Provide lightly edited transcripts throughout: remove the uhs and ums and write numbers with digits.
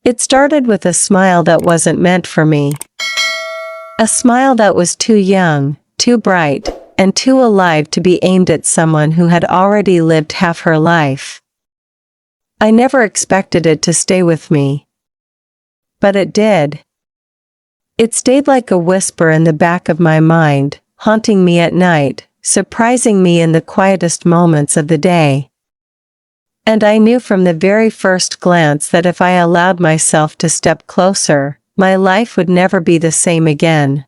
It started with a smile that wasn't meant for me. A smile that was too young, too bright, and too alive to be aimed at someone who had already lived half her life. I never expected it to stay with me. But it did. It stayed like a whisper in the back of my mind, haunting me at night, surprising me in the quietest moments of the day. And I knew from the very first glance that if I allowed myself to step closer, my life would never be the same again.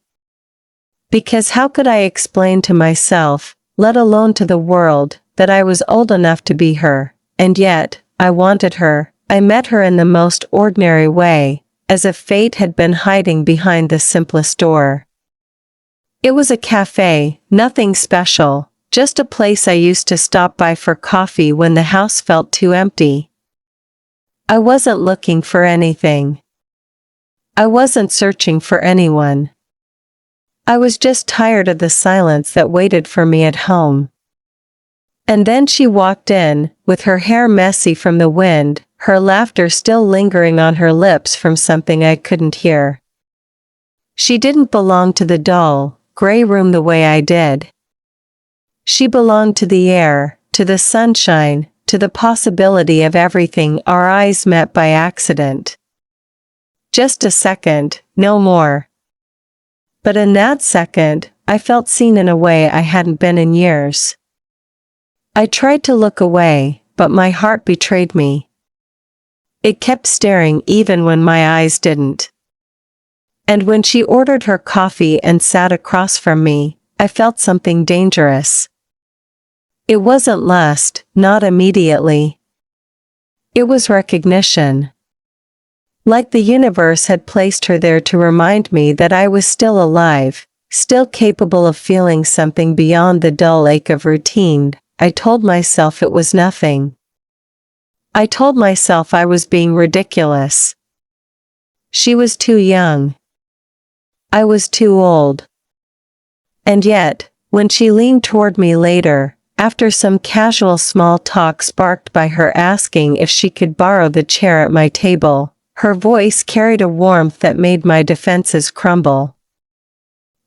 Because how could I explain to myself, let alone to the world, that I was old enough to be her, and yet, I wanted her. I met her in the most ordinary way, as if fate had been hiding behind the simplest door. It was a cafe, nothing special, just a place I used to stop by for coffee when the house felt too empty. I wasn't looking for anything. I wasn't searching for anyone. I was just tired of the silence that waited for me at home. And then she walked in, with her hair messy from the wind, her laughter still lingering on her lips from something I couldn't hear. She didn't belong to the dull, gray room the way I did. She belonged to the air, to the sunshine, to the possibility of everything our eyes met by accident. Just a second, no more. But in that second, I felt seen in a way I hadn't been in years. I tried to look away, but my heart betrayed me. It kept staring even when my eyes didn't. And when she ordered her coffee and sat across from me, I felt something dangerous. It wasn't lust, not immediately. It was recognition. Like the universe had placed her there to remind me that I was still alive, still capable of feeling something beyond the dull ache of routine. I told myself it was nothing. I told myself I was being ridiculous. She was too young. I was too old. And yet, when she leaned toward me later, after some casual small talk sparked by her asking if she could borrow the chair at my table, her voice carried a warmth that made my defenses crumble.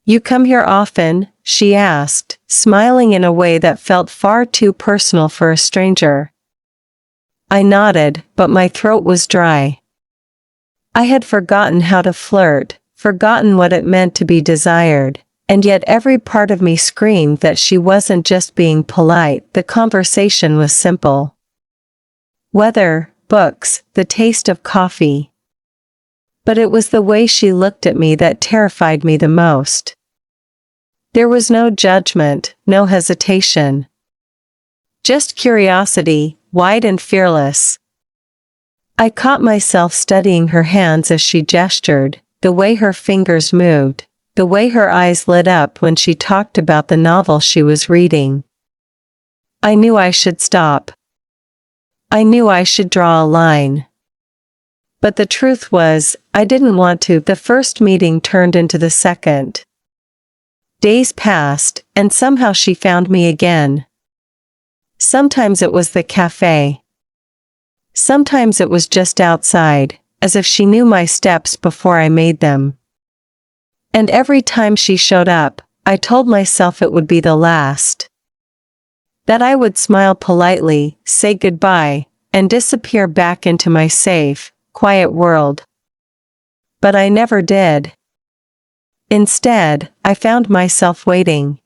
"You come here often?" she asked, smiling in a way that felt far too personal for a stranger. I nodded, but my throat was dry. I had forgotten how to flirt, forgotten what it meant to be desired, and yet every part of me screamed that she wasn't just being polite. The conversation was simple. Weather, books, the taste of coffee. But it was the way she looked at me that terrified me the most. There was no judgment, no hesitation. Just curiosity, wide and fearless. I caught myself studying her hands as she gestured, the way her fingers moved, the way her eyes lit up when she talked about the novel she was reading. I knew I should stop. I knew I should draw a line. But the truth was, I didn't want to. The first meeting turned into the second. Days passed, and somehow she found me again. Sometimes it was the cafe. Sometimes it was just outside, as if she knew my steps before I made them. And every time she showed up, I told myself it would be the last. That I would smile politely, say goodbye, and disappear back into my safe, quiet world. But I never did. Instead, I found myself waiting.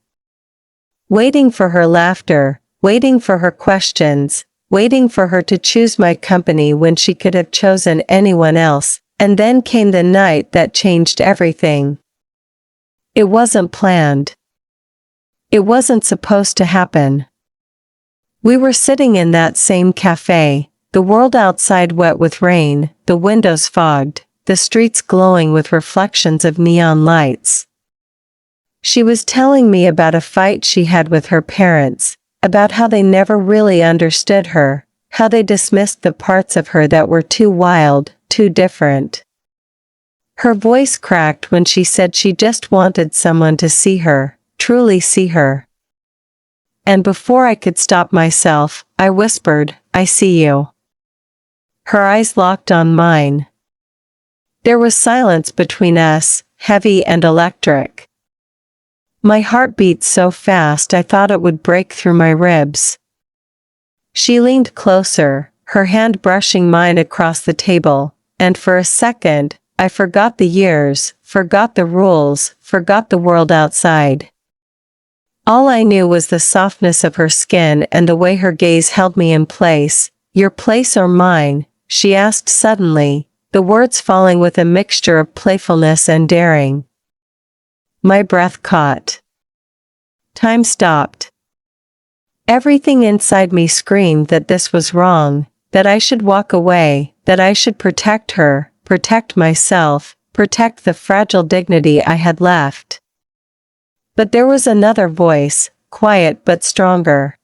Waiting for her laughter, waiting for her questions, waiting for her to choose my company when she could have chosen anyone else, and then came the night that changed everything. It wasn't planned. It wasn't supposed to happen. We were sitting in that same cafe, the world outside wet with rain, the windows fogged, the streets glowing with reflections of neon lights. She was telling me about a fight she had with her parents, about how they never really understood her, how they dismissed the parts of her that were too wild, too different. Her voice cracked when she said she just wanted someone to see her, truly see her. And before I could stop myself, I whispered, "I see you." Her eyes locked on mine. There was silence between us, heavy and electric. My heart beat so fast I thought it would break through my ribs. She leaned closer, her hand brushing mine across the table, and for a second, I forgot the years, forgot the rules, forgot the world outside. All I knew was the softness of her skin and the way her gaze held me in place. "Your place or mine?" she asked suddenly, the words falling with a mixture of playfulness and daring. My breath caught. Time stopped. Everything inside me screamed that this was wrong, that I should walk away, that I should protect her, protect myself, protect the fragile dignity I had left. But there was another voice, quiet but stronger.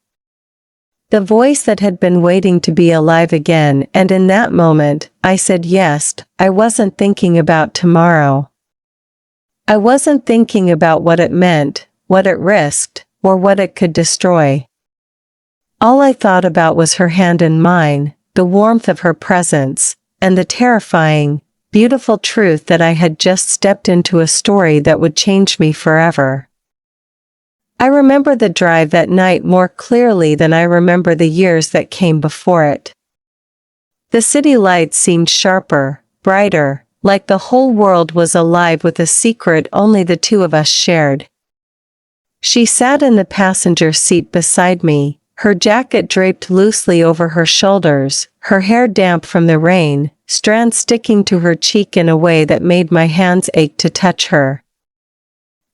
The voice that had been waiting to be alive again, and in that moment, I said yes. I wasn't thinking about tomorrow. I wasn't thinking about what it meant, what it risked, or what it could destroy. All I thought about was her hand in mine, the warmth of her presence, and the terrifying, beautiful truth that I had just stepped into a story that would change me forever. I remember the drive that night more clearly than I remember the years that came before it. The city lights seemed sharper, brighter, like the whole world was alive with a secret only the two of us shared. She sat in the passenger seat beside me, her jacket draped loosely over her shoulders, her hair damp from the rain, strands sticking to her cheek in a way that made my hands ache to touch her.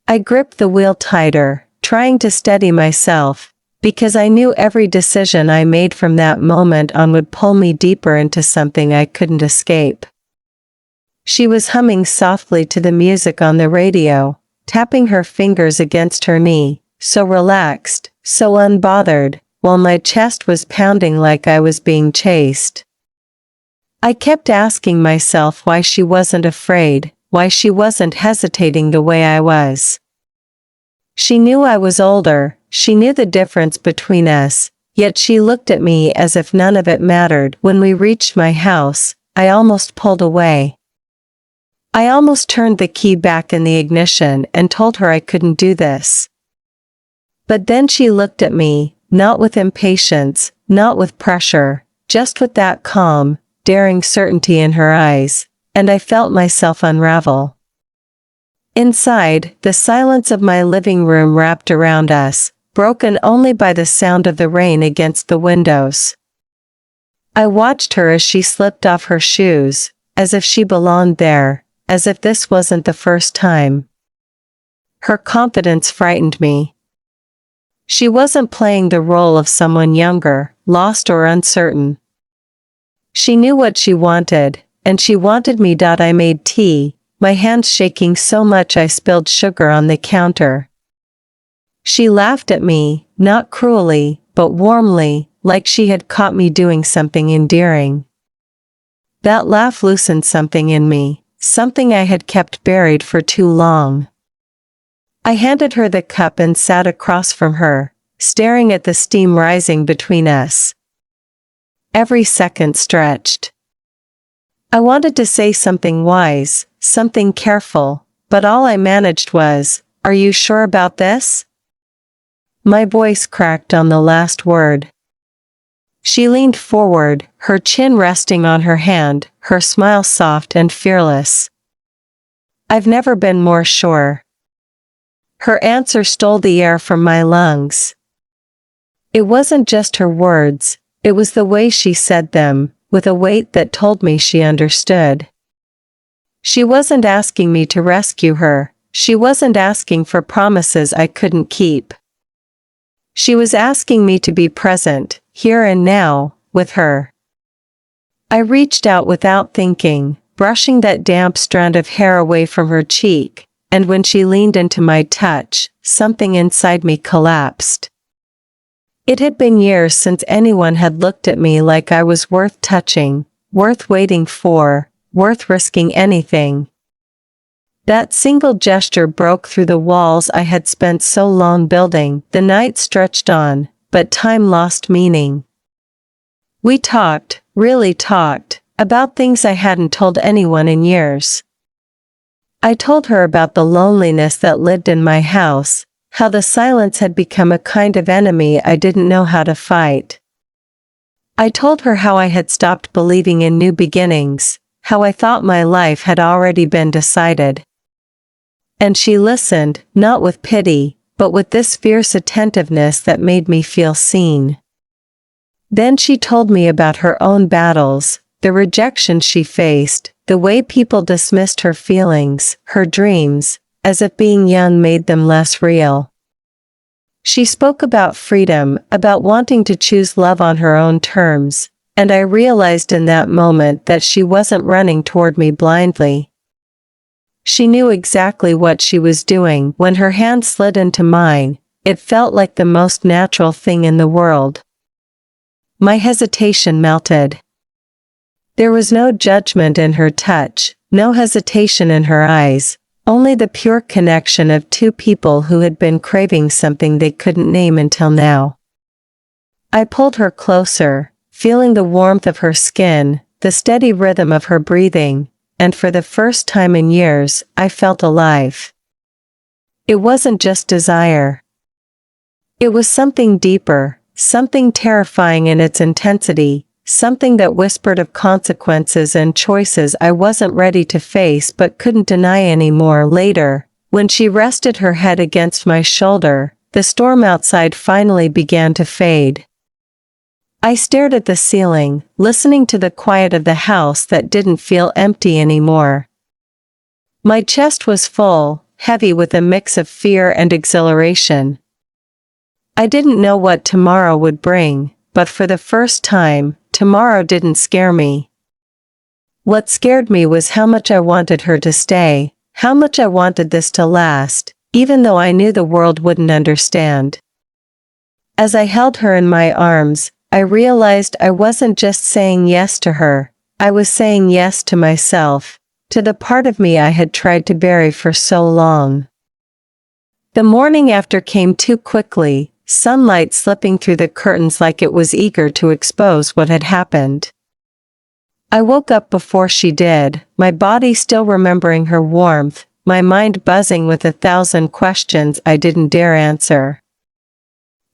I gripped the wheel tighter, trying to steady myself, because I knew every decision I made from that moment on would pull me deeper into something I couldn't escape. She was humming softly to the music on the radio, tapping her fingers against her knee, so relaxed, so unbothered, while my chest was pounding like I was being chased. I kept asking myself why she wasn't afraid, why she wasn't hesitating the way I was. She knew I was older, she knew the difference between us, yet she looked at me as if none of it mattered. When we reached my house, I almost pulled away. I almost turned the key back in the ignition and told her I couldn't do this. But then she looked at me, not with impatience, not with pressure, just with that calm, daring certainty in her eyes, and I felt myself unravel. Inside, the silence of my living room wrapped around us, broken only by the sound of the rain against the windows. I watched her as she slipped off her shoes, as if she belonged there, as if this wasn't the first time. Her confidence frightened me. She wasn't playing the role of someone younger, lost or uncertain. She knew what she wanted, and she wanted me. I made tea, my hands shaking so much I spilled sugar on the counter. She laughed at me, not cruelly, but warmly, like she had caught me doing something endearing. That laugh loosened something in me, something I had kept buried for too long. I handed her the cup and sat across from her, staring at the steam rising between us. Every second stretched. I wanted to say something wise, something careful, but all I managed was, "Are you sure about this?" My voice cracked on the last word. She leaned forward, her chin resting on her hand, her smile soft and fearless. "I've never been more sure." Her answer stole the air from my lungs. It wasn't just her words, it was the way she said them, with a weight that told me she understood. She wasn't asking me to rescue her, she wasn't asking for promises I couldn't keep. She was asking me to be present, here and now, with her. I reached out without thinking, brushing that damp strand of hair away from her cheek, and when she leaned into my touch, something inside me collapsed. It had been years since anyone had looked at me like I was worth touching, worth waiting for, worth risking anything. That single gesture broke through the walls I had spent so long building. The night stretched on, but time lost meaning. We talked, really talked, about things I hadn't told anyone in years. I told her about the loneliness that lived in my house, how the silence had become a kind of enemy I didn't know how to fight. I told her how I had stopped believing in new beginnings, how I thought my life had already been decided. And she listened, not with pity, but with this fierce attentiveness that made me feel seen. Then she told me about her own battles, the rejection she faced, the way people dismissed her feelings, her dreams, as if being young made them less real. She spoke about freedom, about wanting to choose love on her own terms, and I realized in that moment that she wasn't running toward me blindly. She knew exactly what she was doing. When her hand slid into mine, it felt like the most natural thing in the world. My hesitation melted. There was no judgment in her touch, no hesitation in her eyes, only the pure connection of two people who had been craving something they couldn't name until now. I pulled her closer, feeling the warmth of her skin, the steady rhythm of her breathing, and for the first time in years, I felt alive. It wasn't just desire. It was something deeper, something terrifying in its intensity, something that whispered of consequences and choices I wasn't ready to face but couldn't deny anymore. Later, when she rested her head against my shoulder, the storm outside finally began to fade. I stared at the ceiling, listening to the quiet of the house that didn't feel empty anymore. My chest was full, heavy with a mix of fear and exhilaration. I didn't know what tomorrow would bring, but for the first time, tomorrow didn't scare me. What scared me was how much I wanted her to stay, how much I wanted this to last, even though I knew the world wouldn't understand. As I held her in my arms, I realized I wasn't just saying yes to her, I was saying yes to myself, to the part of me I had tried to bury for so long. The morning after came too quickly, sunlight slipping through the curtains like it was eager to expose what had happened. I woke up before she did, my body still remembering her warmth, my mind buzzing with 1,000 questions I didn't dare answer.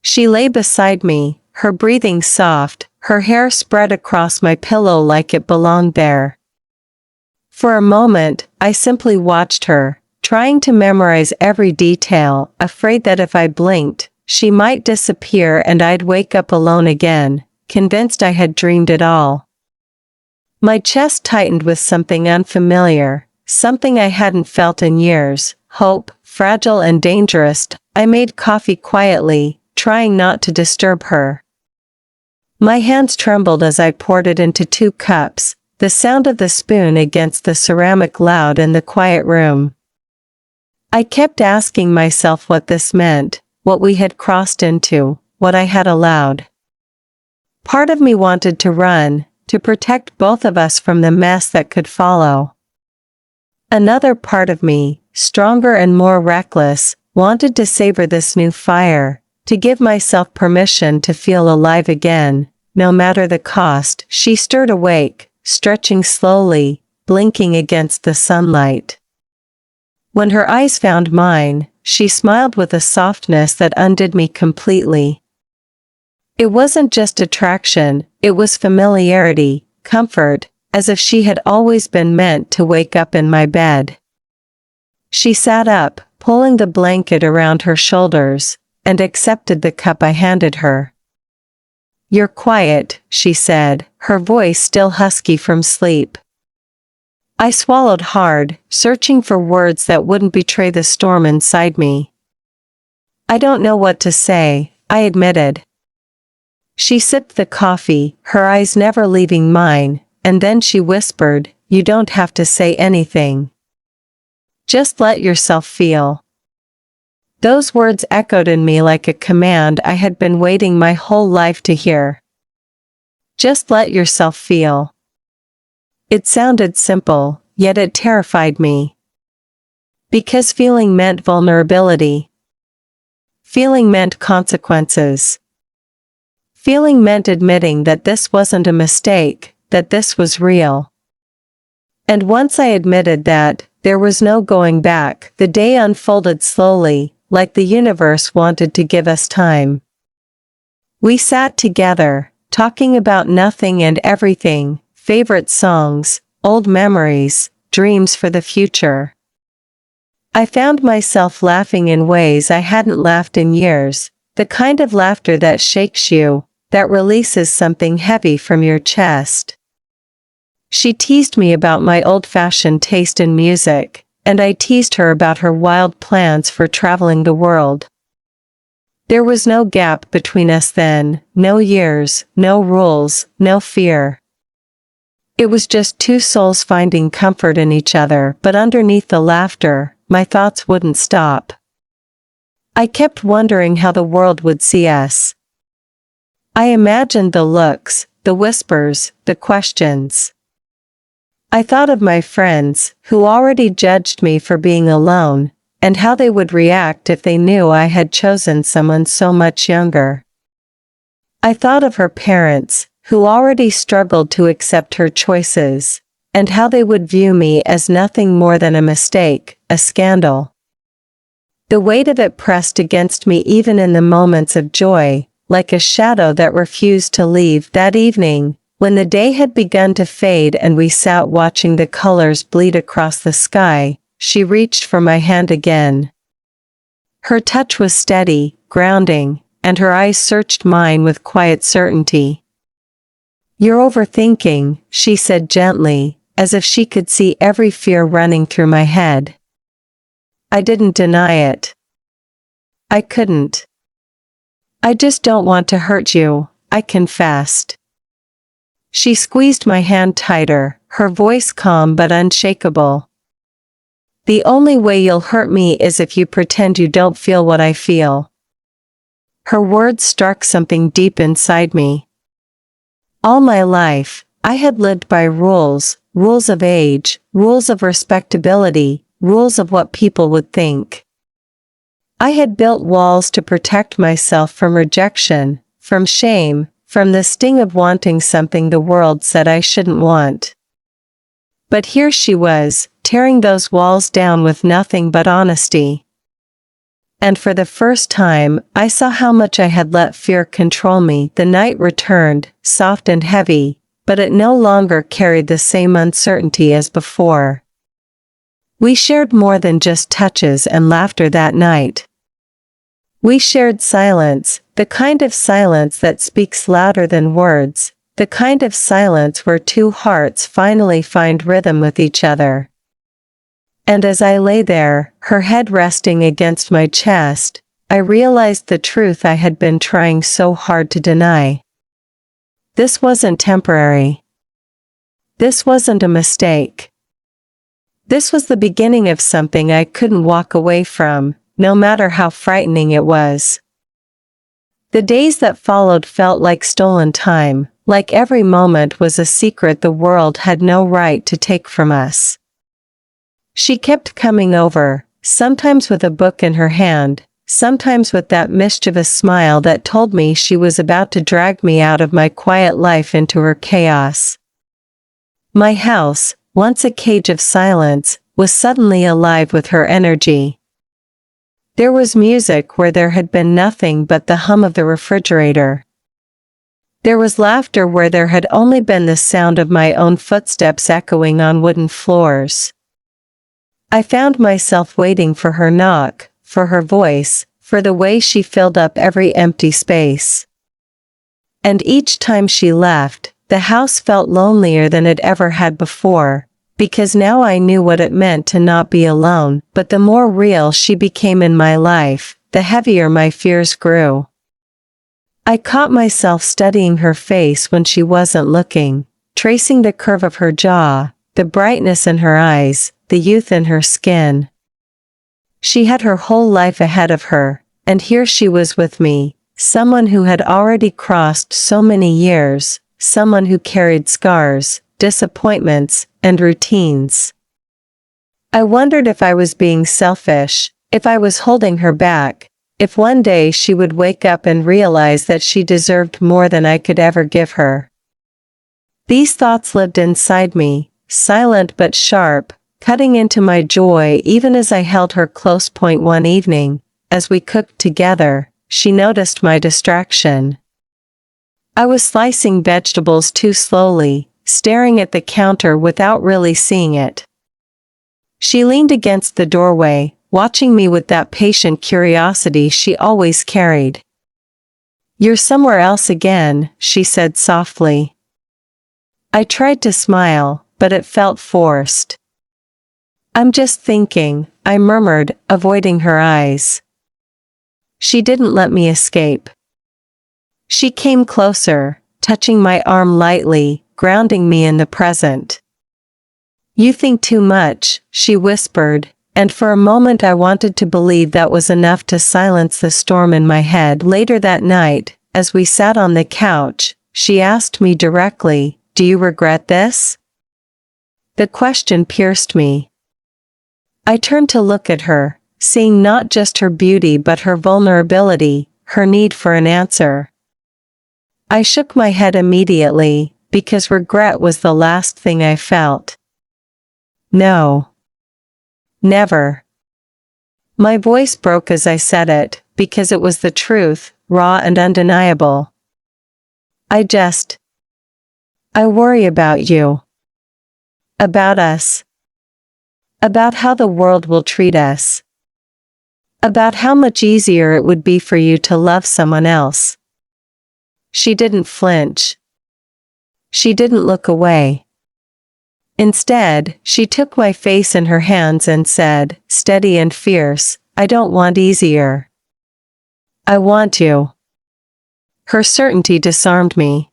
She lay beside me, her breathing soft, her hair spread across my pillow like it belonged there. For a moment, I simply watched her, trying to memorize every detail, afraid that if I blinked, she might disappear and I'd wake up alone again, convinced I had dreamed it all. My chest tightened with something unfamiliar, something I hadn't felt in years, hope, fragile and dangerous. I made coffee quietly, trying not to disturb her. My hands trembled as I poured it into 2 cups, the sound of the spoon against the ceramic loud in the quiet room. I kept asking myself what this meant, what we had crossed into, what I had allowed. Part of me wanted to run, to protect both of us from the mess that could follow. Another part of me, stronger and more reckless, wanted to savor this new fire, to give myself permission to feel alive again, no matter the cost. She stirred awake, stretching slowly, blinking against the sunlight. When her eyes found mine, she smiled with a softness that undid me completely. It wasn't just attraction, it was familiarity, comfort, as if she had always been meant to wake up in my bed. She sat up, pulling the blanket around her shoulders, and accepted the cup I handed her. "You're quiet," she said, her voice still husky from sleep. I swallowed hard, searching for words that wouldn't betray the storm inside me. "I don't know what to say," I admitted. She sipped the coffee, her eyes never leaving mine, and then she whispered, "You don't have to say anything. Just let yourself feel." Those words echoed in me like a command I had been waiting my whole life to hear. Just let yourself feel. It sounded simple, yet it terrified me. Because feeling meant vulnerability. Feeling meant consequences. Feeling meant admitting that this wasn't a mistake, that this was real. And once I admitted that, there was no going back, the day unfolded slowly, like the universe wanted to give us time. We sat together, talking about nothing and everything, favorite songs, old memories, dreams for the future. I found myself laughing in ways I hadn't laughed in years, the kind of laughter that shakes you, that releases something heavy from your chest. She teased me about my old-fashioned taste in music, and I teased her about her wild plans for traveling the world. There was no gap between us then, no years, no rules, no fear. It was just two souls finding comfort in each other, but underneath the laughter, my thoughts wouldn't stop. I kept wondering how the world would see us. I imagined the looks, the whispers, the questions. I thought of my friends, who already judged me for being alone, and how they would react if they knew I had chosen someone so much younger. I thought of her parents, who already struggled to accept her choices, and how they would view me as nothing more than a mistake, a scandal. The weight of it pressed against me even in the moments of joy, like a shadow that refused to leave. That evening, when the day had begun to fade and we sat watching the colors bleed across the sky, she reached for my hand again. Her touch was steady, grounding, and her eyes searched mine with quiet certainty. "You're overthinking," she said gently, as if she could see every fear running through my head. I didn't deny it. I couldn't. "I just don't want to hurt you," I confessed. She squeezed my hand tighter, her voice calm but unshakable. "The only way you'll hurt me is if you pretend you don't feel what I feel." Her words struck something deep inside me. All my life, I had lived by rules, rules of age, rules of respectability, rules of what people would think. I had built walls to protect myself from rejection, from shame, from the sting of wanting something the world said I shouldn't want. But here she was, tearing those walls down with nothing but honesty. And for the first time, I saw how much I had let fear control me. The night returned, soft and heavy, but it no longer carried the same uncertainty as before. We shared more than just touches and laughter that night. We shared silence, the kind of silence that speaks louder than words, the kind of silence where two hearts finally find rhythm with each other. And as I lay there, her head resting against my chest, I realized the truth I had been trying so hard to deny. This wasn't temporary. This wasn't a mistake. This was the beginning of something I couldn't walk away from, no matter how frightening it was. The days that followed felt like stolen time, like every moment was a secret the world had no right to take from us. She kept coming over, sometimes with a book in her hand, sometimes with that mischievous smile that told me she was about to drag me out of my quiet life into her chaos. My house, once a cage of silence, was suddenly alive with her energy. There was music where there had been nothing but the hum of the refrigerator. There was laughter where there had only been the sound of my own footsteps echoing on wooden floors. I found myself waiting for her knock, for her voice, for the way she filled up every empty space. And each time she left, the house felt lonelier than it ever had before, because now I knew what it meant to not be alone. But the more real she became in my life, the heavier my fears grew. I caught myself studying her face when she wasn't looking, tracing the curve of her jaw, the brightness in her eyes, the youth in her skin. She had her whole life ahead of her, and here she was with me, someone who had already crossed so many years, someone who carried scars, disappointments, and routines. I wondered if I was being selfish, if I was holding her back, if one day she would wake up and realize that she deserved more than I could ever give her. These thoughts lived inside me, silent but sharp, cutting into my joy even as I held her close. One evening, as we cooked together, she noticed my distraction. I was slicing vegetables too slowly, staring at the counter without really seeing it. She leaned against the doorway, watching me with that patient curiosity she always carried. "You're somewhere else again," she said softly. I tried to smile, but it felt forced. "I'm just thinking," I murmured, avoiding her eyes. She didn't let me escape. She came closer, touching my arm lightly, grounding me in the present. "You think too much," she whispered, and for a moment I wanted to believe that was enough to silence the storm in my head. Later that night, as we sat on the couch, she asked me directly, "Do you regret this?" The question pierced me. I turned to look at her, seeing not just her beauty but her vulnerability, her need for an answer. I shook my head immediately, because regret was the last thing I felt. "No. Never." My voice broke as I said it, because it was the truth, raw and undeniable. I worry about you. About us. About how the world will treat us. About how much easier it would be for you to love someone else." She didn't flinch. She didn't look away. Instead, she took my face in her hands and said, steady and fierce, "I don't want easier. I want you." Her certainty disarmed me.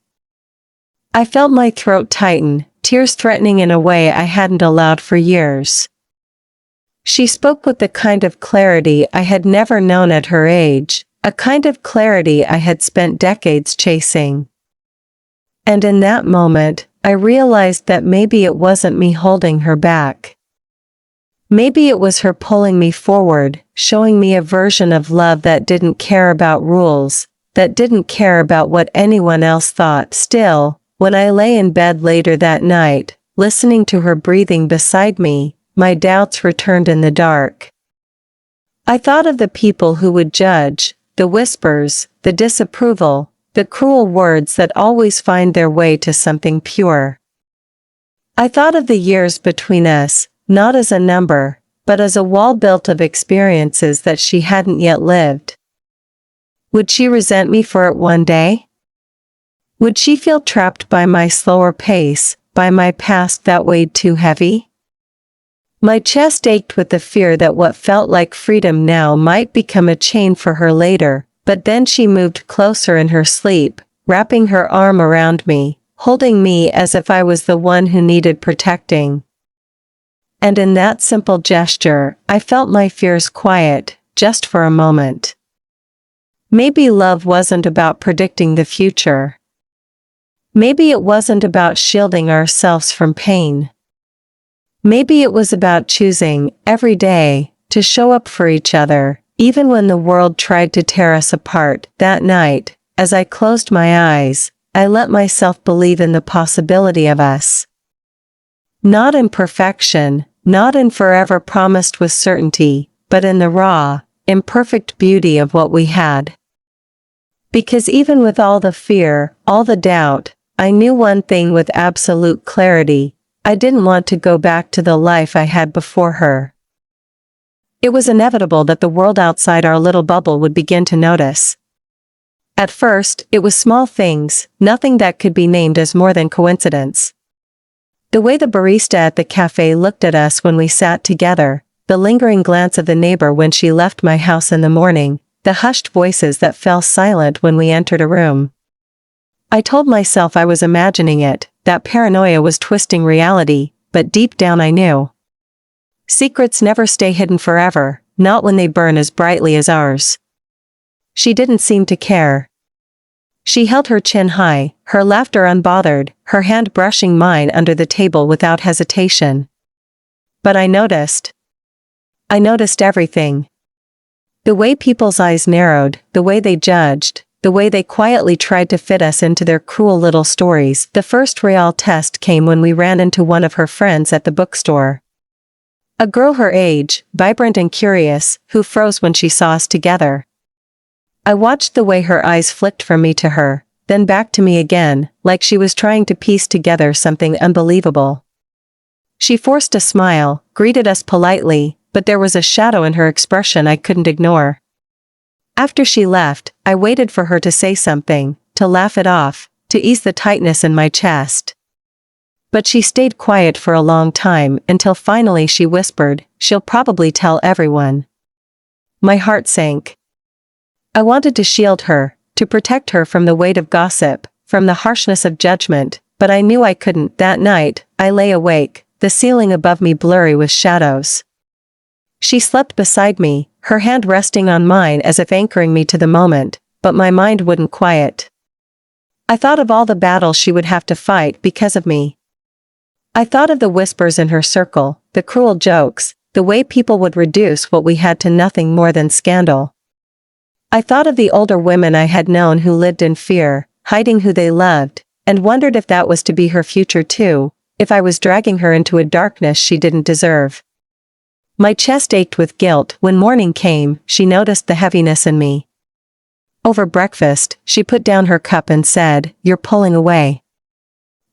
I felt my throat tighten, tears threatening in a way I hadn't allowed for years. She spoke with the kind of clarity I had never known at her age, a kind of clarity I had spent decades chasing. And in that moment, I realized that maybe it wasn't me holding her back. Maybe it was her pulling me forward, showing me a version of love that didn't care about rules, that didn't care about what anyone else thought. Still, when I lay in bed later that night, listening to her breathing beside me, my doubts returned in the dark. I thought of the people who would judge, the whispers, the disapproval, the cruel words that always find their way to something pure. I thought of the years between us, not as a number, but as a wall built of experiences that she hadn't yet lived. Would she resent me for it one day? Would she feel trapped by my slower pace, by my past that weighed too heavy? My chest ached with the fear that what felt like freedom now might become a chain for her later, but then she moved closer in her sleep, wrapping her arm around me, holding me as if I was the one who needed protecting. And in that simple gesture, I felt my fears quiet, just for a moment. Maybe love wasn't about predicting the future. Maybe it wasn't about shielding ourselves from pain. Maybe it was about choosing, every day, to show up for each other, even when the world tried to tear us apart. That night, as I closed my eyes, I let myself believe in the possibility of us. Not in perfection, not in forever promised with certainty, but in the raw, imperfect beauty of what we had. Because even with all the fear, all the doubt, I knew one thing with absolute clarity: I didn't want to go back to the life I had before her. It was inevitable that the world outside our little bubble would begin to notice. At first, it was small things, nothing that could be named as more than coincidence. The way the barista at the cafe looked at us when we sat together, the lingering glance of the neighbor when she left my house in the morning, the hushed voices that fell silent when we entered a room. I told myself I was imagining it, that paranoia was twisting reality, but deep down I knew. Secrets never stay hidden forever, not when they burn as brightly as ours. She didn't seem to care. She held her chin high, her laughter unbothered, her hand brushing mine under the table without hesitation. But I noticed. I noticed everything. The way people's eyes narrowed, the way they judged, the way they quietly tried to fit us into their cruel little stories. The first real test came when we ran into one of her friends at the bookstore. A girl her age, vibrant and curious, who froze when she saw us together. I watched the way her eyes flicked from me to her, then back to me again, like she was trying to piece together something unbelievable. She forced a smile, greeted us politely, but there was a shadow in her expression I couldn't ignore. After she left, I waited for her to say something, to laugh it off, to ease the tightness in my chest. But she stayed quiet for a long time until finally she whispered, "She'll probably tell everyone." My heart sank. I wanted to shield her, to protect her from the weight of gossip, from the harshness of judgment, but I knew I couldn't. That night, I lay awake, the ceiling above me blurry with shadows. She slept beside me, her hand resting on mine as if anchoring me to the moment, but my mind wouldn't quiet. I thought of all the battles she would have to fight because of me. I thought of the whispers in her circle, the cruel jokes, the way people would reduce what we had to nothing more than scandal. I thought of the older women I had known who lived in fear, hiding who they loved, and wondered if that was to be her future too, if I was dragging her into a darkness she didn't deserve. My chest ached with guilt. When morning came, she noticed the heaviness in me. Over breakfast, she put down her cup and said, "You're pulling away."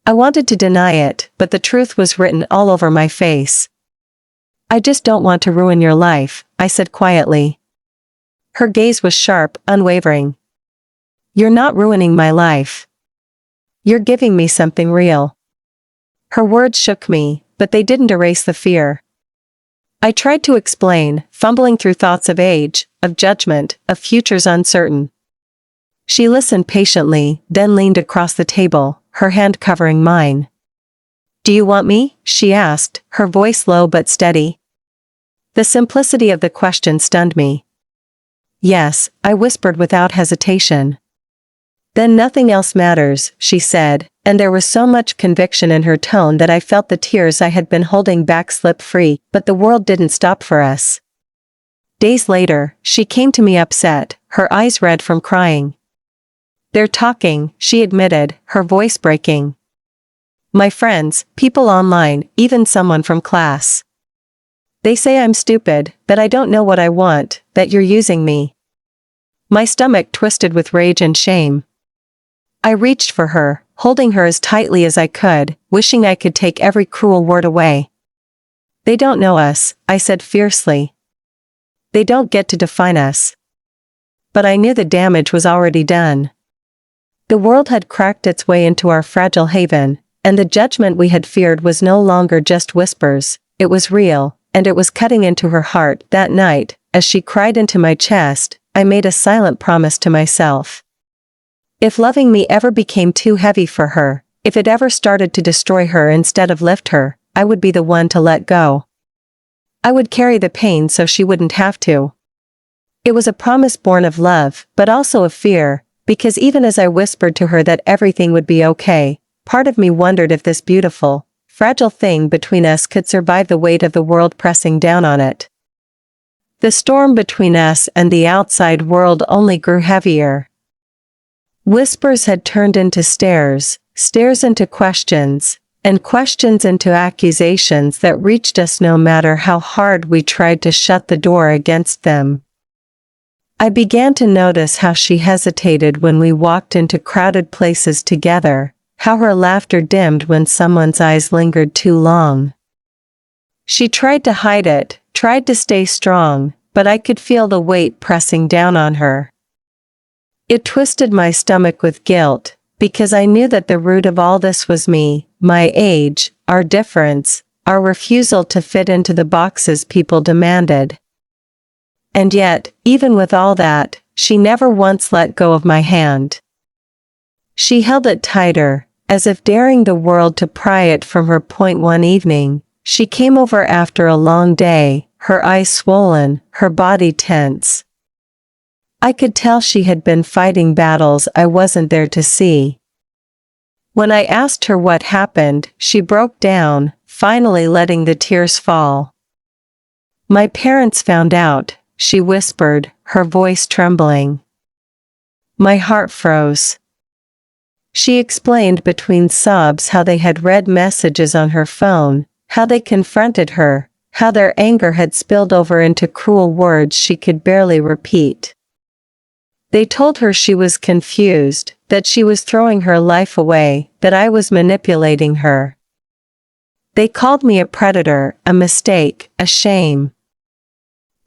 I wanted to deny it, but the truth was written all over my face. "I just don't want to ruin your life," I said quietly. Her gaze was sharp, unwavering. "You're not ruining my life. You're giving me something real." Her words shook me, but they didn't erase the fear. I tried to explain, fumbling through thoughts of age, of judgment, of futures uncertain. She listened patiently, then leaned across the table, her hand covering mine. "Do you want me?" she asked, her voice low but steady. The simplicity of the question stunned me. "Yes," I whispered without hesitation. "Then nothing else matters," she said, and there was so much conviction in her tone that I felt the tears I had been holding back slip free, but the world didn't stop for us. Days later, she came to me upset, her eyes red from crying. "They're talking," she admitted, her voice breaking. "My friends, people online, even someone from class. They say I'm stupid, that I don't know what I want, that you're using me." My stomach twisted with rage and shame. I reached for her, holding her as tightly as I could, wishing I could take every cruel word away. "They don't know us," I said fiercely. "They don't get to define us." But I knew the damage was already done. The world had cracked its way into our fragile haven, and the judgment we had feared was no longer just whispers, it was real, and it was cutting into her heart. That night, as she cried into my chest, I made a silent promise to myself. If loving me ever became too heavy for her, if it ever started to destroy her instead of lift her, I would be the one to let go. I would carry the pain so she wouldn't have to. It was a promise born of love, but also of fear, because even as I whispered to her that everything would be okay, part of me wondered if this beautiful, fragile thing between us could survive the weight of the world pressing down on it. The storm between us and the outside world only grew heavier. Whispers had turned into stares, stares into questions, and questions into accusations that reached us no matter how hard we tried to shut the door against them. I began to notice how she hesitated when we walked into crowded places together, how her laughter dimmed when someone's eyes lingered too long. She tried to hide it, tried to stay strong, but I could feel the weight pressing down on her. It twisted my stomach with guilt, because I knew that the root of all this was me, my age, our difference, our refusal to fit into the boxes people demanded. And yet, even with all that, she never once let go of my hand. She held it tighter, as if daring the world to pry it from her. One evening, she came over after a long day, her eyes swollen, her body tense. I could tell she had been fighting battles I wasn't there to see. When I asked her what happened, she broke down, finally letting the tears fall. "My parents found out," she whispered, her voice trembling. My heart froze. She explained between sobs how they had read messages on her phone, how they confronted her, how their anger had spilled over into cruel words she could barely repeat. They told her she was confused, that she was throwing her life away, that I was manipulating her. They called me a predator, a mistake, a shame.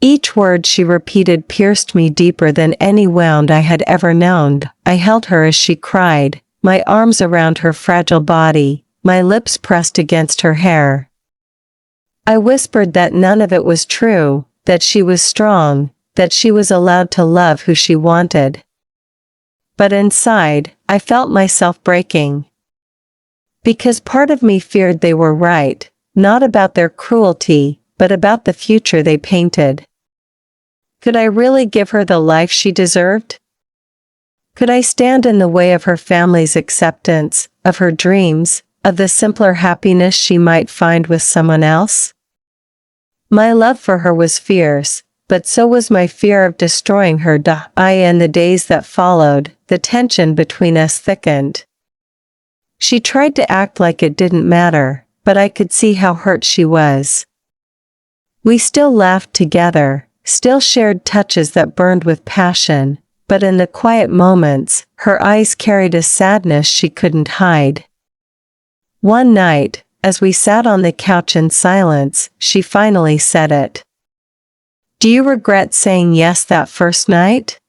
Each word she repeated pierced me deeper than any wound I had ever known. I held her as she cried, my arms around her fragile body, my lips pressed against her hair. I whispered that none of it was true, that she was strong, that she was allowed to love who she wanted. But inside, I felt myself breaking. Because part of me feared they were right, not about their cruelty, but about the future they painted. Could I really give her the life she deserved? Could I stand in the way of her family's acceptance, of her dreams, of the simpler happiness she might find with someone else? My love for her was fierce, but so was my fear of destroying her. In the days that followed, the tension between us thickened. She tried to act like it didn't matter, but I could see how hurt she was. We still laughed together, still shared touches that burned with passion, but in the quiet moments, her eyes carried a sadness she couldn't hide. One night, as we sat on the couch in silence, she finally said it. "Do you regret saying yes that first night?"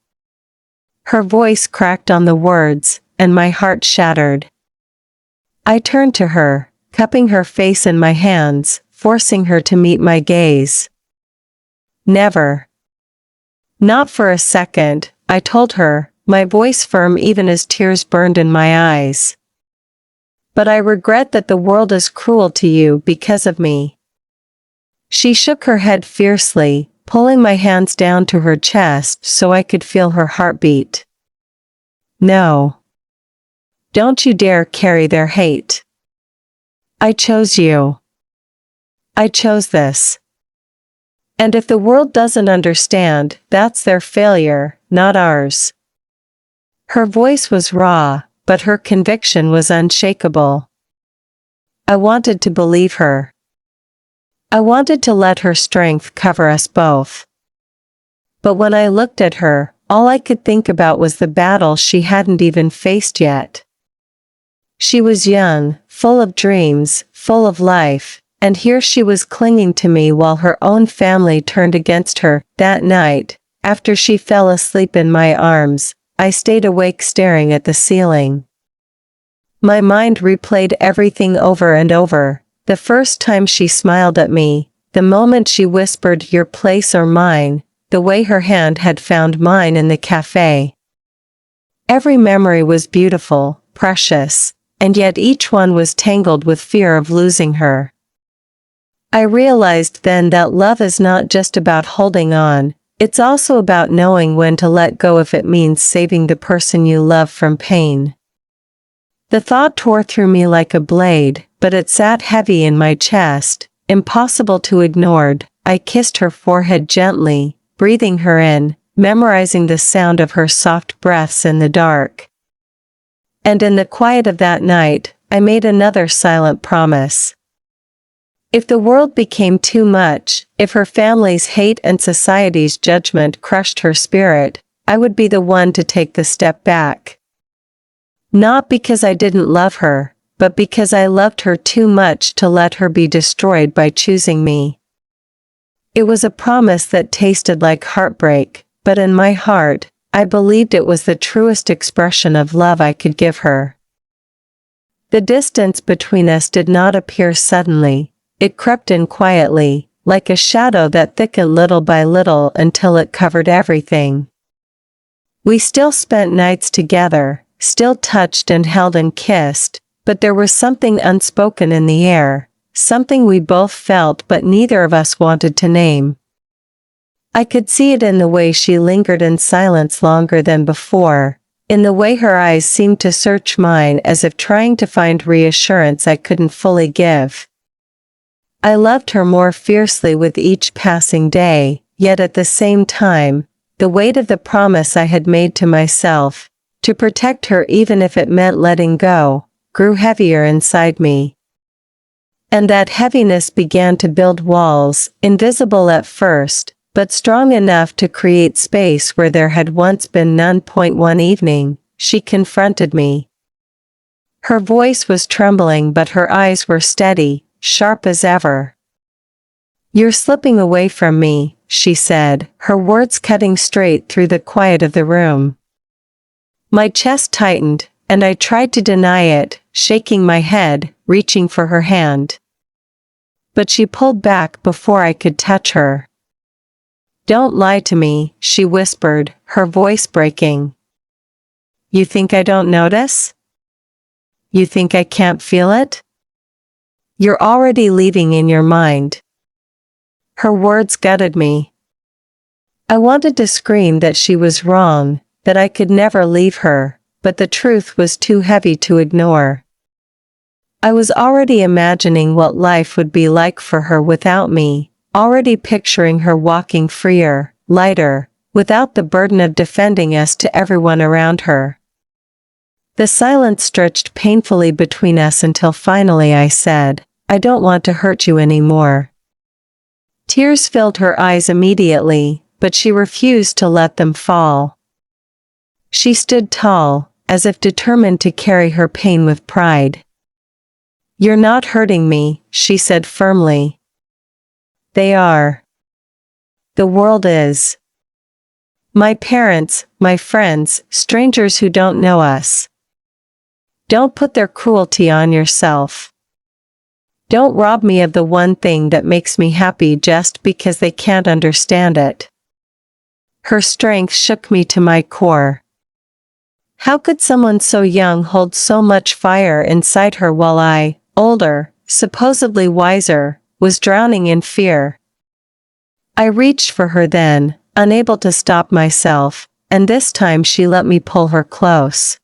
Her voice cracked on the words, and my heart shattered. I turned to her, cupping her face in my hands, forcing her to meet my gaze. "Never." "Not for a second," I told her, my voice firm even as tears burned in my eyes. "But I regret that the world is cruel to you because of me." She shook her head fiercely, pulling my hands down to her chest so I could feel her heartbeat. "No. Don't you dare carry their hate. I chose you. I chose this. And if the world doesn't understand, that's their failure, not ours." Her voice was raw, but her conviction was unshakable. I wanted to believe her. I wanted to let her strength cover us both. But when I looked at her, all I could think about was the battle she hadn't even faced yet. She was young, full of dreams, full of life, and here she was clinging to me while her own family turned against her. That night, after she fell asleep in my arms, I stayed awake staring at the ceiling. My mind replayed everything over and over. The first time she smiled at me, the moment she whispered your place or mine, the way her hand had found mine in the cafe. Every memory was beautiful, precious, and yet each one was tangled with fear of losing her. I realized then that love is not just about holding on, it's also about knowing when to let go if it means saving the person you love from pain. The thought tore through me like a blade, but it sat heavy in my chest, impossible to ignore. I kissed her forehead gently, breathing her in, memorizing the sound of her soft breaths in the dark. And in the quiet of that night, I made another silent promise. If the world became too much, if her family's hate and society's judgment crushed her spirit, I would be the one to take the step back. Not because I didn't love her, but because I loved her too much to let her be destroyed by choosing me. It was a promise that tasted like heartbreak, but in my heart, I believed it was the truest expression of love I could give her. The distance between us did not appear suddenly. It crept in quietly, like a shadow that thickened little by little until it covered everything. We still spent nights together, still touched and held and kissed, but there was something unspoken in the air, something we both felt but neither of us wanted to name. I could see it in the way she lingered in silence longer than before, in the way her eyes seemed to search mine as if trying to find reassurance I couldn't fully give. I loved her more fiercely with each passing day, yet at the same time, the weight of the promise I had made to myself, to protect her even if it meant letting go, grew heavier inside me. And that heaviness began to build walls, invisible at first, but strong enough to create space where there had once been none. One evening, she confronted me. Her voice was trembling, but her eyes were steady, sharp as ever. "You're slipping away from me," she said, her words cutting straight through the quiet of the room. My chest tightened, and I tried to deny it, shaking my head, reaching for her hand. But she pulled back before I could touch her. "Don't lie to me," she whispered, her voice breaking. "You think I don't notice? You think I can't feel it? You're already leaving in your mind." Her words gutted me. I wanted to scream that she was wrong, that I could never leave her, but the truth was too heavy to ignore. I was already imagining what life would be like for her without me, already picturing her walking freer, lighter, without the burden of defending us to everyone around her. The silence stretched painfully between us until finally I said, "I don't want to hurt you anymore." Tears filled her eyes immediately, but she refused to let them fall. She stood tall, as if determined to carry her pain with pride. "You're not hurting me," she said firmly. "They are. The world is. My parents, my friends, strangers who don't know us. Don't put their cruelty on yourself. Don't rob me of the one thing that makes me happy just because they can't understand it." Her strength shook me to my core. How could someone so young hold so much fire inside her while I, older, supposedly wiser, was drowning in fear? I reached for her then, unable to stop myself, and this time she let me pull her close.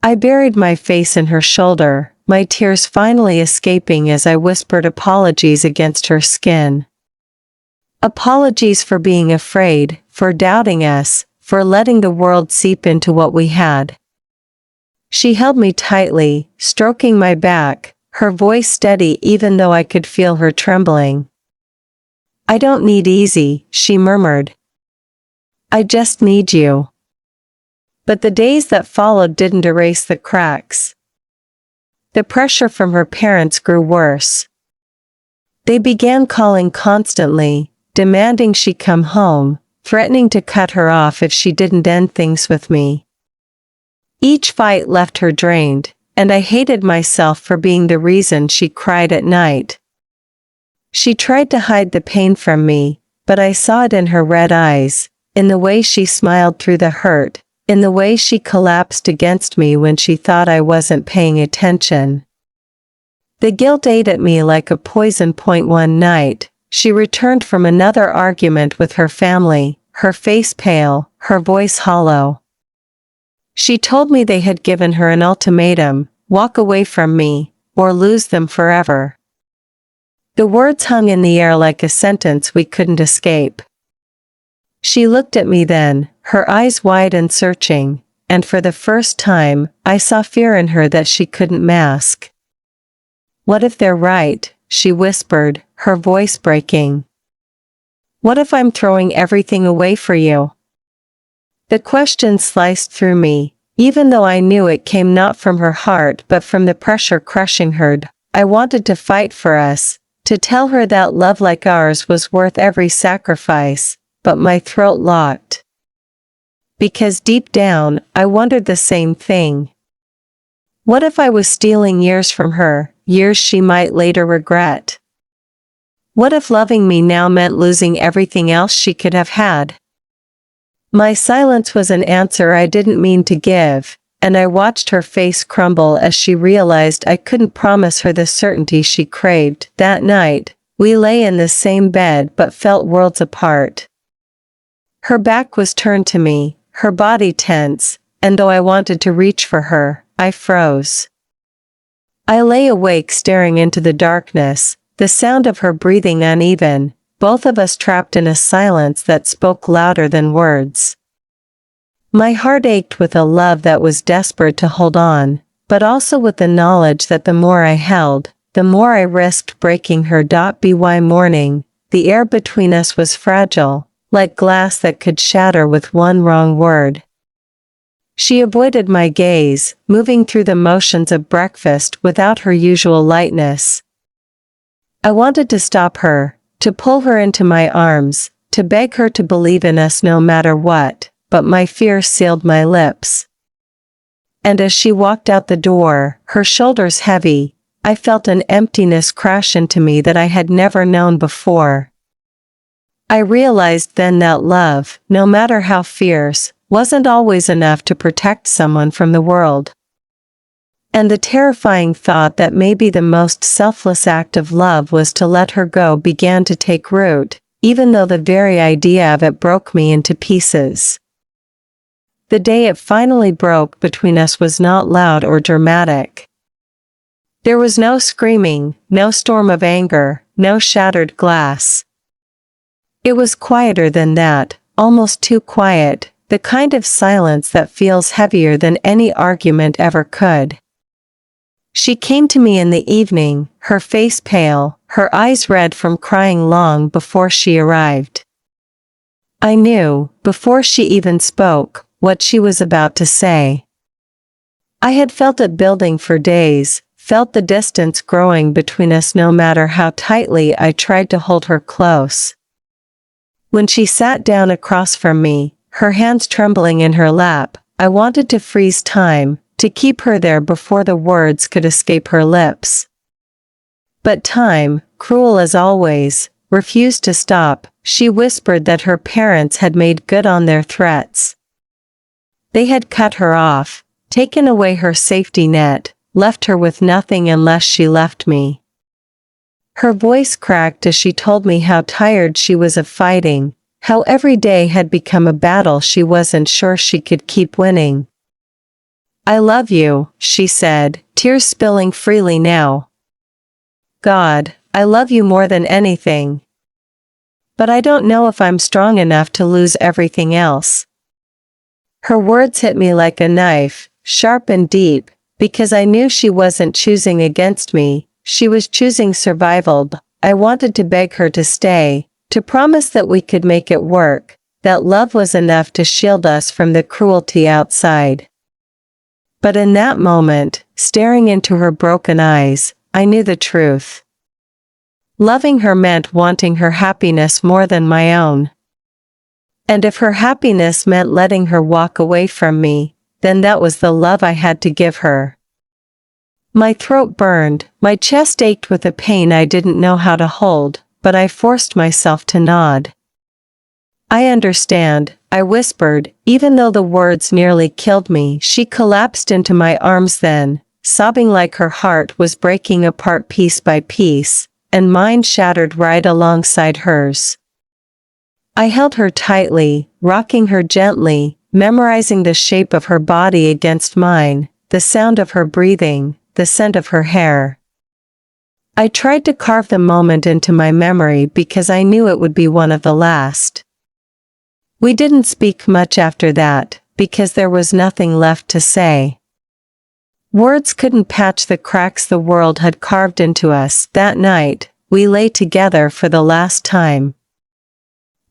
I buried my face in her shoulder, my tears finally escaping as I whispered apologies against her skin. Apologies for being afraid, for doubting us, for letting the world seep into what we had. She held me tightly, stroking my back, her voice steady even though I could feel her trembling. "I don't need easy," she murmured. "I just need you." But the days that followed didn't erase the cracks. The pressure from her parents grew worse. They began calling constantly, demanding she come home, threatening to cut her off if she didn't end things with me. Each fight left her drained, and I hated myself for being the reason she cried at night. She tried to hide the pain from me, but I saw it in her red eyes, in the way she smiled through the hurt, in the way she collapsed against me when she thought I wasn't paying attention. The guilt ate at me like a poison. One night, she returned from another argument with her family, her face pale, her voice hollow. She told me they had given her an ultimatum: walk away from me, or lose them forever. The words hung in the air like a sentence we couldn't escape. She looked at me then, her eyes wide and searching, and for the first time, I saw fear in her that she couldn't mask. "What if they're right?" she whispered, her voice breaking. "What if I'm throwing everything away for you?" The question sliced through me, even though I knew it came not from her heart but from the pressure crushing her. I wanted to fight for us, to tell her that love like ours was worth every sacrifice, but my throat locked. Because deep down, I wondered the same thing. What if I was stealing years from her, years she might later regret? What if loving me now meant losing everything else she could have had? My silence was an answer I didn't mean to give, and I watched her face crumble as she realized I couldn't promise her the certainty she craved. That night, we lay in the same bed but felt worlds apart. Her back was turned to me, her body tense, and though I wanted to reach for her, I froze. I lay awake staring into the darkness, the sound of her breathing uneven, both of us trapped in a silence that spoke louder than words. My heart ached with a love that was desperate to hold on, but also with the knowledge that the more I held, the more I risked breaking her. By morning, the air between us was fragile, like glass that could shatter with one wrong word. She avoided my gaze, moving through the motions of breakfast without her usual lightness. I wanted to stop her, to pull her into my arms, to beg her to believe in us no matter what, but my fear sealed my lips. And as she walked out the door, her shoulders heavy, I felt an emptiness crash into me that I had never known before. I realized then that love, no matter how fierce, wasn't always enough to protect someone from the world. And the terrifying thought that maybe the most selfless act of love was to let her go began to take root, even though the very idea of it broke me into pieces. The day it finally broke between us was not loud or dramatic. There was no screaming, no storm of anger, no shattered glass. It was quieter than that, almost too quiet, the kind of silence that feels heavier than any argument ever could. She came to me in the evening, her face pale, her eyes red from crying long before she arrived. I knew, before she even spoke, what she was about to say. I had felt it building for days, felt the distance growing between us no matter how tightly I tried to hold her close. When she sat down across from me, her hands trembling in her lap, I wanted to freeze time, to keep her there before the words could escape her lips. But time, cruel as always, refused to stop. She whispered that her parents had made good on their threats. They had cut her off, taken away her safety net, left her with nothing unless she left me. Her voice cracked as she told me how tired she was of fighting, how every day had become a battle she wasn't sure she could keep winning. I love you, she said, tears spilling freely now. God, I love you more than anything. But I don't know if I'm strong enough to lose everything else. Her words hit me like a knife, sharp and deep, because I knew she wasn't choosing against me, she was choosing survival. I wanted to beg her to stay, to promise that we could make it work, that love was enough to shield us from the cruelty outside. But in that moment, staring into her broken eyes, I knew the truth. Loving her meant wanting her happiness more than my own. And if her happiness meant letting her walk away from me, then that was the love I had to give her. My throat burned, my chest ached with a pain I didn't know how to hold, but I forced myself to nod. I understand, I whispered, even though the words nearly killed me. She collapsed into my arms then, sobbing like her heart was breaking apart piece by piece, and mine shattered right alongside hers. I held her tightly, rocking her gently, memorizing the shape of her body against mine, the sound of her breathing, the scent of her hair. I tried to carve the moment into my memory because I knew it would be one of the last. We didn't speak much after that, because there was nothing left to say. Words couldn't patch the cracks the world had carved into us. That night, we lay together for the last time.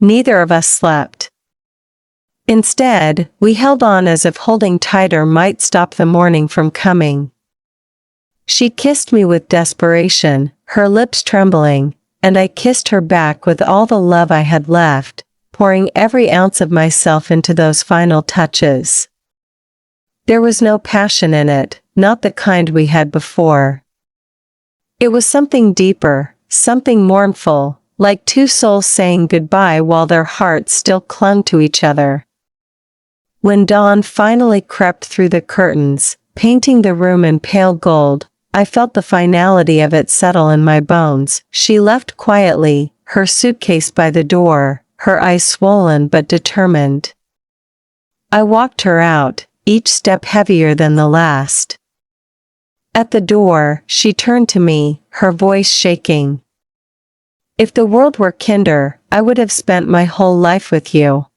Neither of us slept. Instead, we held on as if holding tighter might stop the morning from coming. She kissed me with desperation, her lips trembling, and I kissed her back with all the love I had left, pouring every ounce of myself into those final touches. There was no passion in it, not the kind we had before. It was something deeper, something mournful, like two souls saying goodbye while their hearts still clung to each other. When dawn finally crept through the curtains, painting the room in pale gold, I felt the finality of it settle in my bones. She left quietly, her suitcase by the door, her eyes swollen but determined. I walked her out, each step heavier than the last. At the door, she turned to me, her voice shaking. If the world were kinder, I would have spent my whole life with you.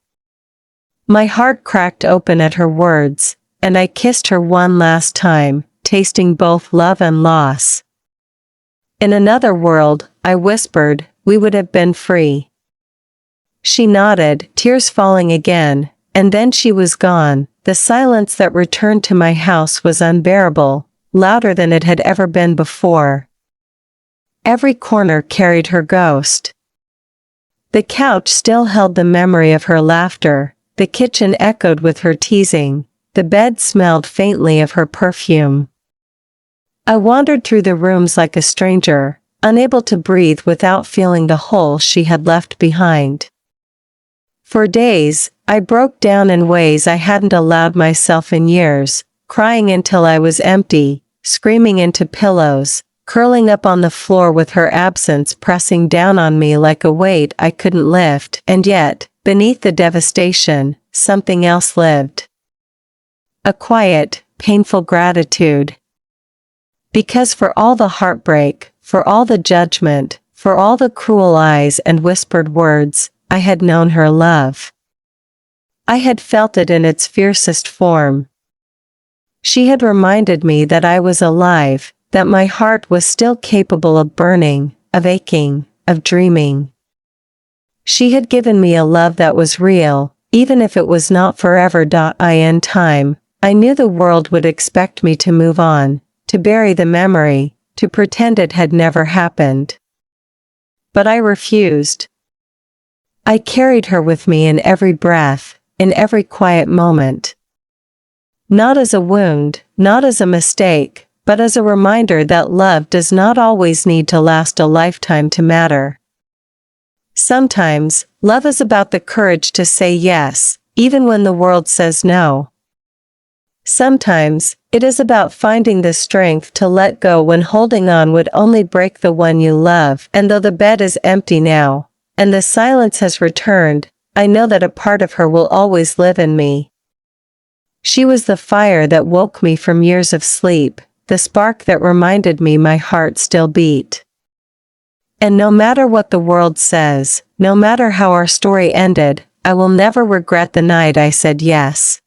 My heart cracked open at her words, and I kissed her one last time, tasting both love and loss. In another world, I whispered, we would have been free. She nodded, tears falling again, and then she was gone. The silence that returned to my house was unbearable, louder than it had ever been before. Every corner carried her ghost. The couch still held the memory of her laughter, the kitchen echoed with her teasing, the bed smelled faintly of her perfume. I wandered through the rooms like a stranger, unable to breathe without feeling the hole she had left behind. For days, I broke down in ways I hadn't allowed myself in years, crying until I was empty, screaming into pillows, curling up on the floor with her absence pressing down on me like a weight I couldn't lift, and yet, beneath the devastation, something else lived. A quiet, painful gratitude. Because for all the heartbreak, for all the judgment, for all the cruel eyes and whispered words, I had known her love. I had felt it in its fiercest form. She had reminded me that I was alive, that my heart was still capable of burning, of aching, of dreaming. She had given me a love that was real, even if it was not forever. In time, I knew the world would expect me to move on, to bury the memory, to pretend it had never happened. But I refused. I carried her with me in every breath, in every quiet moment. Not as a wound, not as a mistake, but as a reminder that love does not always need to last a lifetime to matter. Sometimes, love is about the courage to say yes, even when the world says no. Sometimes, it is about finding the strength to let go when holding on would only break the one you love. And though the bed is empty now, and the silence has returned, I know that a part of her will always live in me. She was the fire that woke me from years of sleep, the spark that reminded me my heart still beat. And no matter what the world says, no matter how our story ended, I will never regret the night I said yes.